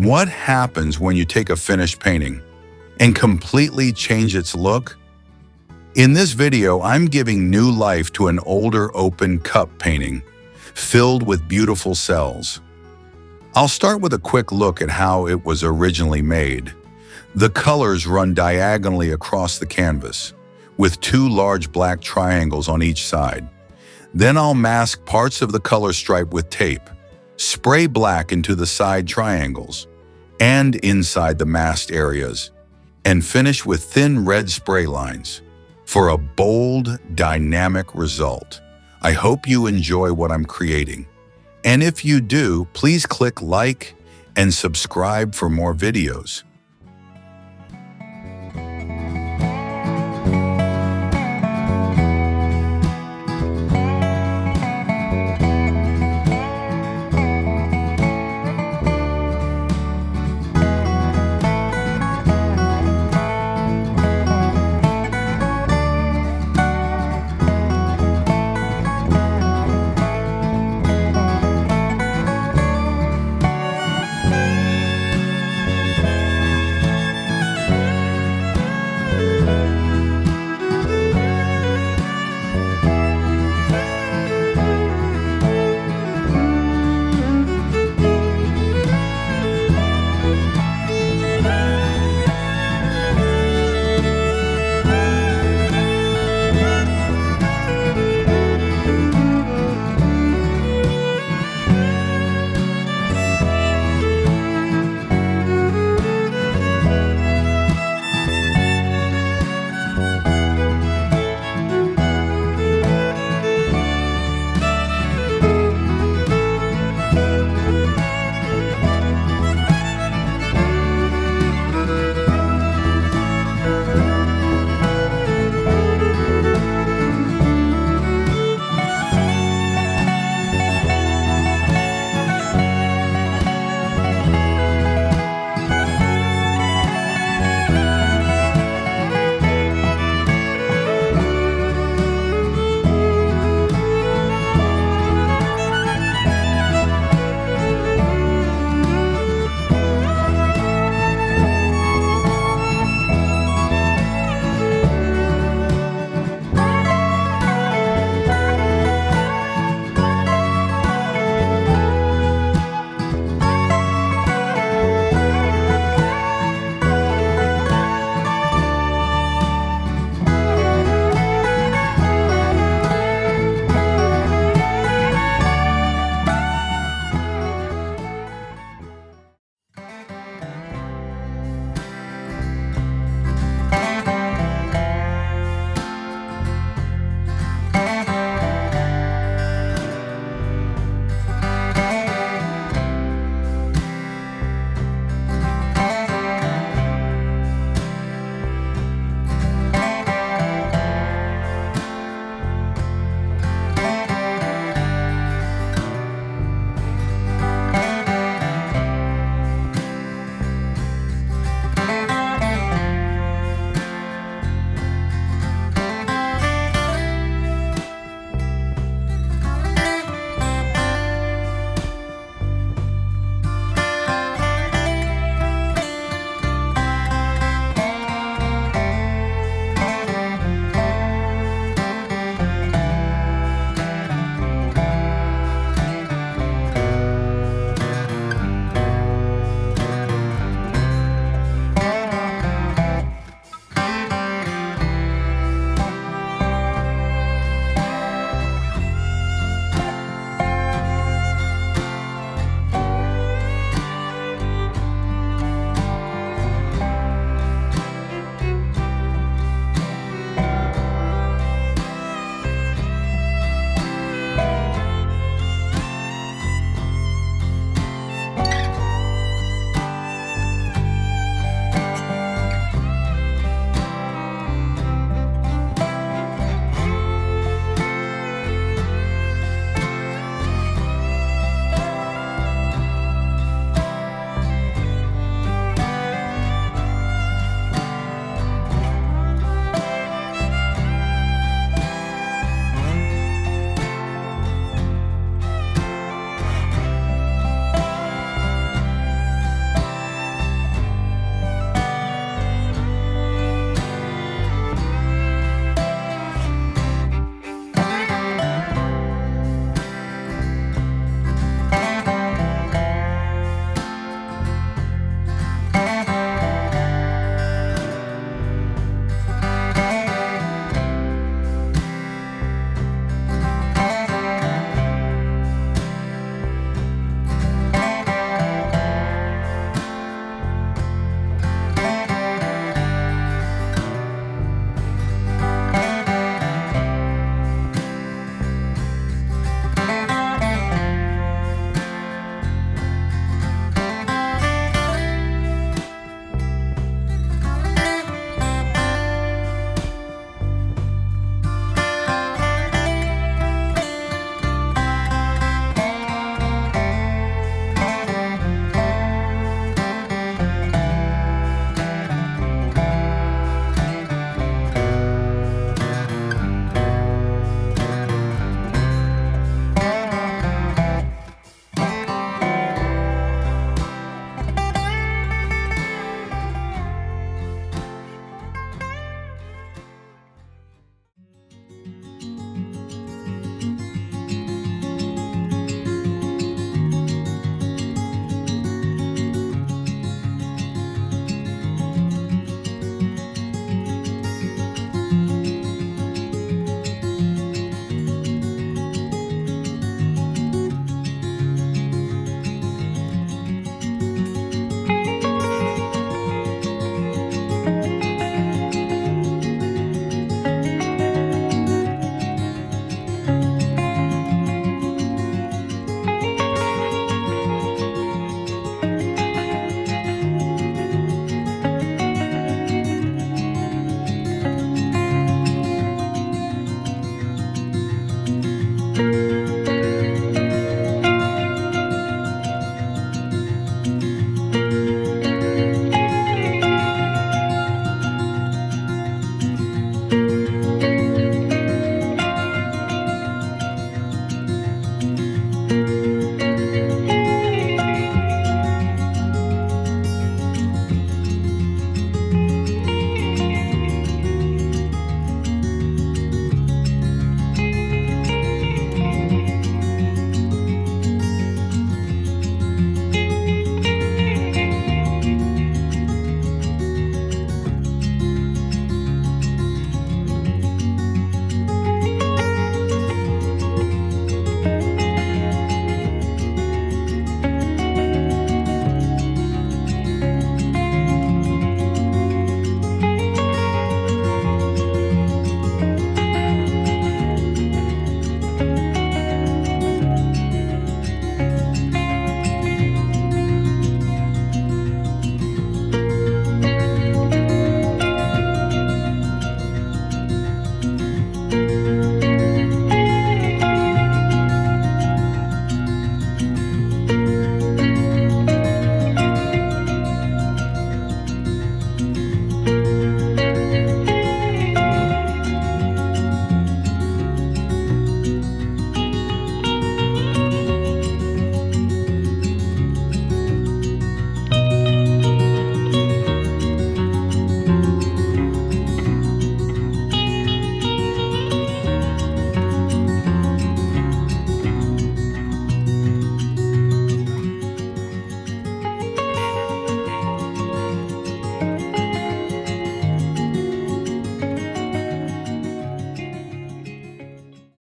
What happens when you take a finished painting and completely change its look? In this video, I'm giving new life to an older open cup painting filled with beautiful cells. I'll start with a quick look at how it was originally made. The colors run diagonally across the canvas, with two large black triangles on each side. Then I'll mask parts of the color stripe with tape, spray black into the side triangles and inside the masked areas, and finish with thin red spray lines for a bold, dynamic result. I hope you enjoy what I'm creating. And if you do, please click like and subscribe for more videos.